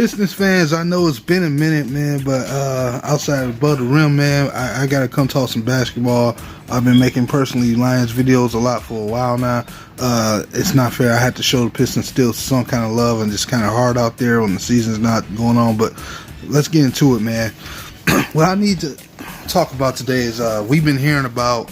Pistons fans, I know it's been a minute, man, but outside of above the rim, man, I gotta come talk some basketball. I've been making personally Lions videos a lot for a while now. It's not fair. I had to show the Pistons still some kind of love, and just kind of hard out there when the season's not going on. But let's get into it, man. What I need to talk about today is we've been hearing about.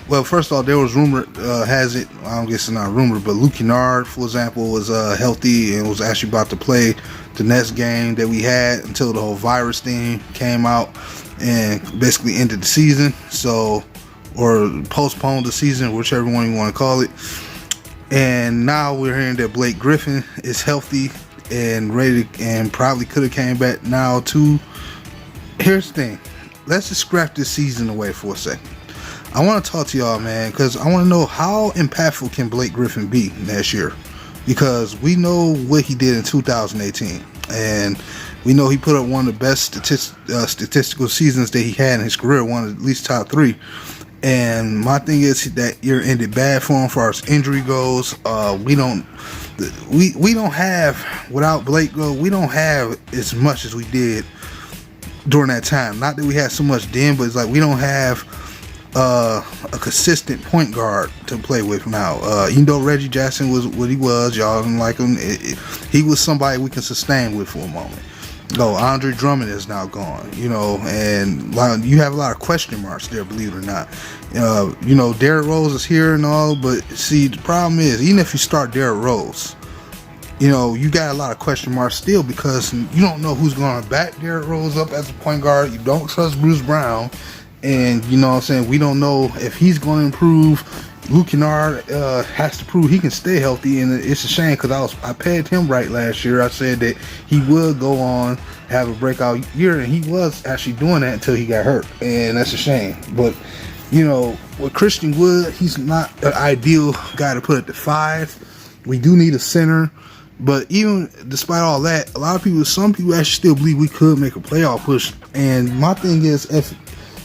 Well, first of all, there was rumor, has it, I don't guess it's not rumor, but Luke Kennard, for example, was healthy and was actually about to play the next game that we had until the whole virus thing came out and basically ended the season, so, or postponed the season, whichever one you want to call it. And now we're hearing that Blake Griffin is healthy and ready to, and probably could have came back now too. Here's the thing. Let's just scrap this season away for a second. I want to talk to y'all, man, because I want to know how impactful can Blake Griffin be next year, because we know what he did in 2018, and we know he put up one of the best statistical seasons that he had in his career, one of at least top 3. And my thing is that year ended bad for him as far as injury goes. We don't have, without Blake, we don't have as much as we did during that time. Not that we had so much then, but it's like we don't have a consistent point guard to play with now. Even though Reggie Jackson was what he was, y'all didn't like him, he was somebody we can sustain with for a moment. Andre Drummond is now gone, you know, and you have a lot of question marks there, believe it or not. You know, Derrick Rose is here and all, but see, the problem is, even if you start Derrick Rose, you know, you got a lot of question marks still, because you don't know who's going to back Derrick Rose up as a point guard. You don't trust Bruce Brown. And, you know what I'm saying, we don't know if he's going to improve. Luke Kennard has to prove he can stay healthy, and it's a shame because I pegged him right last year. I said that he would go on, have a breakout year, and he was actually doing that until he got hurt, and that's a shame. But, you know, with Christian Wood, he's not an ideal guy to put at the 5. We do need a center. But even despite all that, some people actually still believe we could make a playoff push. And my thing is,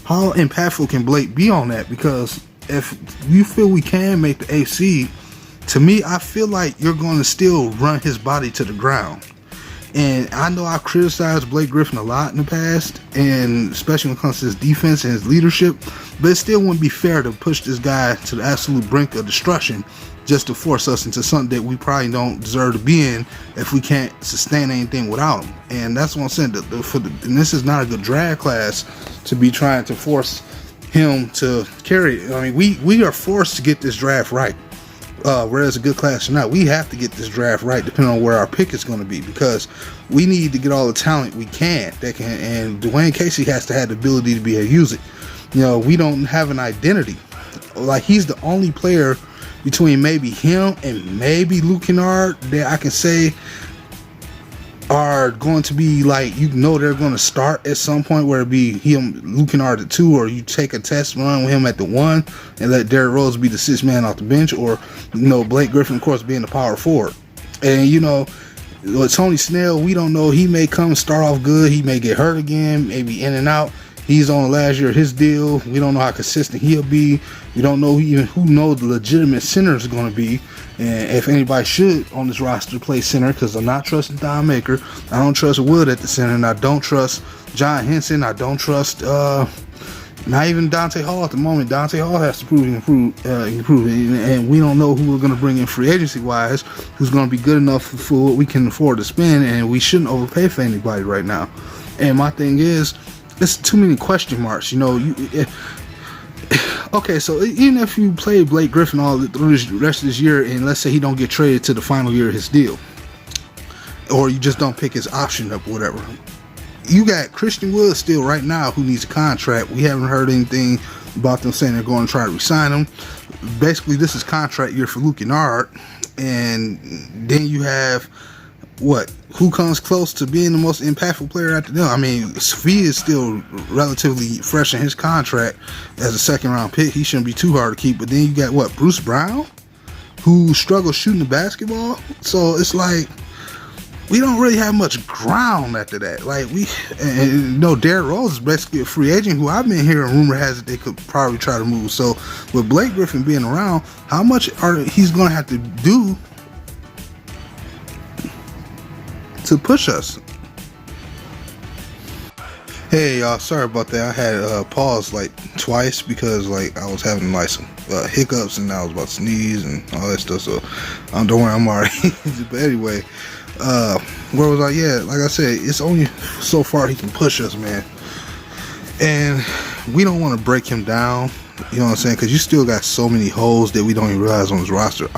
how impactful can Blake be on that? Because if you feel we can make the AC, to me, I feel like you're going to still run his body to the ground. And I know I've criticized Blake Griffin a lot in the past, and especially when it comes to his defense and his leadership, but it still wouldn't be fair to push this guy to the absolute brink of destruction just to force us into something that we probably don't deserve to be in if we can't sustain anything without him. And that's what I'm saying. And this is not a good draft class to be trying to force him to carry it. I mean, we are forced to get this draft right. Whether it's a good class or not, we have to get this draft right depending on where our pick is going to be, because we need to get all the talent we can that can. And Dwayne Casey has to have the ability to be able to use it. You know, we don't have an identity. Like, he's the only player between maybe him and maybe Luke Kennard that I can say are going to be, like, you know, they're going to start at some point, where it be him, Luke Kennard at 2, or you take a test run with him at the 1 and let Derrick Rose be the 6th man off the bench, or, you know, Blake Griffin, of course, being the power forward. And, you know, with Tony Snell, we don't know. He may come start off good. He may get hurt again, maybe in and out. He's on the last year of his deal. We don't know how consistent he'll be. We don't know even who knows the legitimate center is going to be, and if anybody should on this roster play center, because I'm not trusting Don Maker. I don't trust Wood at the center, and I don't trust John Henson. I don't trust not even Dante Hall at the moment. Dante Hall has to prove improve, and we don't know who we're going to bring in free agency wise, who's going to be good enough for what we can afford to spend, and we shouldn't overpay for anybody right now. And my thing is, there's too many question marks, you know. Okay, so even if you play Blake Griffin all through the rest of this year, and let's say he don't get traded to the final year of his deal, or you just don't pick his option up, whatever, you got Christian Wood still right now who needs a contract. We haven't heard anything about them saying they're going to try to resign him. Basically, this is contract year for Luke Kennard, and then you have who comes close to being the most impactful player after them? I mean, Sophia is still relatively fresh in his contract as a 2nd round pick. He shouldn't be too hard to keep. But then you got Bruce Brown, who struggles shooting the basketball. So it's like, we don't really have much ground after that. Like, Derrick Rose is basically a free agent who I've been hearing rumor has it they could probably try to move. So with Blake Griffin being around, how much he's going to have to do to push us? Hey y'all, sorry about that. I had paused like twice because like I was having like some hiccups and I was about to sneeze and all that stuff. So don't worry, I'm alright. But anyway, where was I? Yeah, like I said, it's only so far he can push us, man. And we don't want to break him down. You know what I'm saying? Because you still got so many holes that we don't even realize on his roster.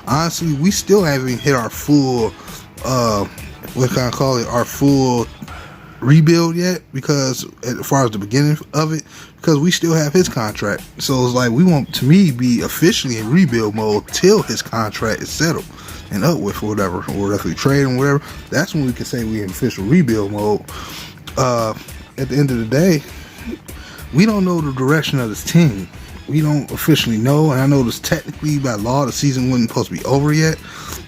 Honestly, we still haven't even hit our full, what can I call it? Our full rebuild yet, because as far as the beginning of it, because we still have his contract. So it's like we want, to me, be officially in rebuild mode till his contract is settled and up with, or whatever, or if we trade him, whatever. That's when we can say we in official rebuild mode. At the end of the day, we don't know the direction of this team. We don't officially know, and I know this technically by law the season wasn't supposed to be over yet,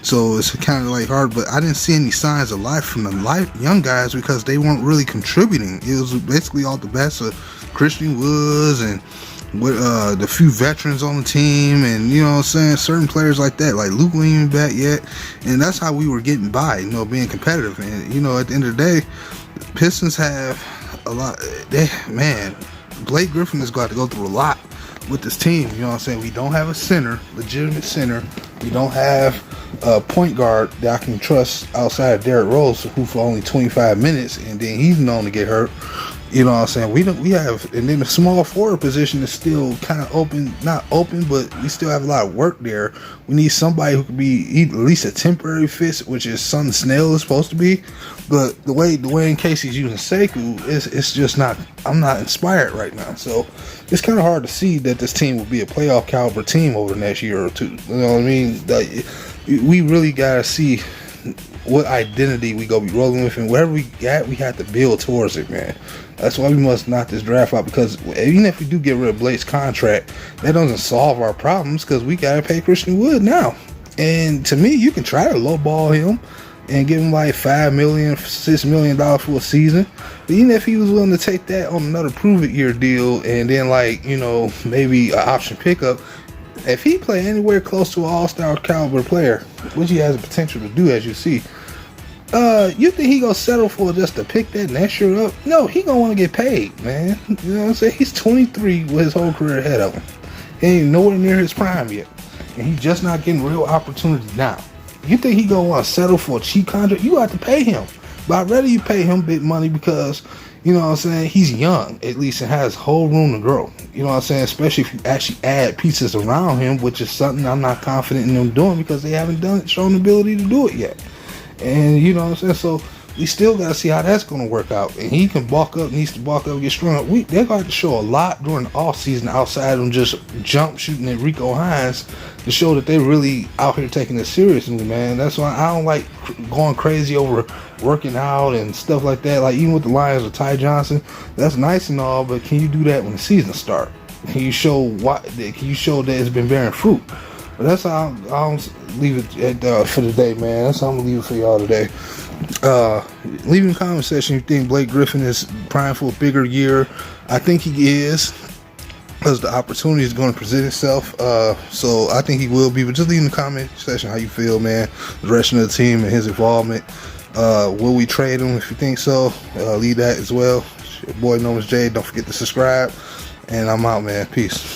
so it's kind of like hard. But I didn't see any signs of life from the young guys because they weren't really contributing. It was basically all the best of Christian Woods and the few veterans on the team, and you know what I'm saying, certain players like that. Like Luke wasn't even back yet, and that's how we were getting by, you know, being competitive. And you know, at the end of the day, Pistons have a lot. Blake Griffin has got to go through a lot with this team. You know what I'm saying? We don't have a center, legitimate center. We don't have a point guard that I can trust outside of Derrick Rose, who for only 25 minutes, and then he's known to get hurt. You know what I'm saying? We have, and then the small forward position is still kind of open, not open, but we still have a lot of work there. We need somebody who could be at least a temporary fix, which is Son Snell is supposed to be. But the way in case he's using Sekou, it's just not. I'm not inspired right now. So it's kind of hard to see that this team will be a playoff caliber team over the next year or two. You know what I mean? Like, we really gotta see what identity we gonna be rolling with, and whatever we got, we have to build towards it, man. That's why we must knock this draft out, because even if we do get rid of Blake's contract, that doesn't solve our problems, because we gotta pay Christian Wood now. And to me, you can try to lowball him and give him like $5 million, $6 million for a season. But even if he was willing to take that on another prove-it year deal, and then like, you know, maybe an option pickup, if he play anywhere close to an all-star caliber player, which he has the potential to do, as you see, you think he gonna settle for just to pick that next year up? No, he gonna want to get paid, man. You know what I'm saying? He's 23 with his whole career ahead of him. He ain't nowhere near his prime yet, and he's just not getting real opportunity now. You think he gonna want to settle for a cheap contract? You have to pay him. But I'd rather you pay him big money, because, you know what I'm saying, he's young, at least, and has whole room to grow. You know what I'm saying? Especially if you actually add pieces around him, which is something I'm not confident in them doing, because they haven't shown the ability to do it yet. And you know what I'm saying? So we still got to see how that's going to work out. And he can bulk up, needs to bulk up and get stronger. They're going to show a lot during the offseason outside of just jump shooting at Rico Hines to show that they're really out here taking it seriously, man. That's why I don't like going crazy over working out and stuff like that. Like even with the Lions with Ty Johnson, that's nice and all, but can you do that when the season starts? Can you show that it's been bearing fruit? But that's how I'll leave it for today, man. That's how I'm going to leave it for y'all today. Leave in the comment section if you think Blake Griffin is primed for a bigger year. I think he is, because the opportunity is going to present itself. So I think he will be. But just leave in the comment section how you feel, man. The direction of the team and his involvement. Will we trade him if you think so? Leave that as well. It's your boy Nomis J. Don't forget to subscribe. And I'm out, man. Peace.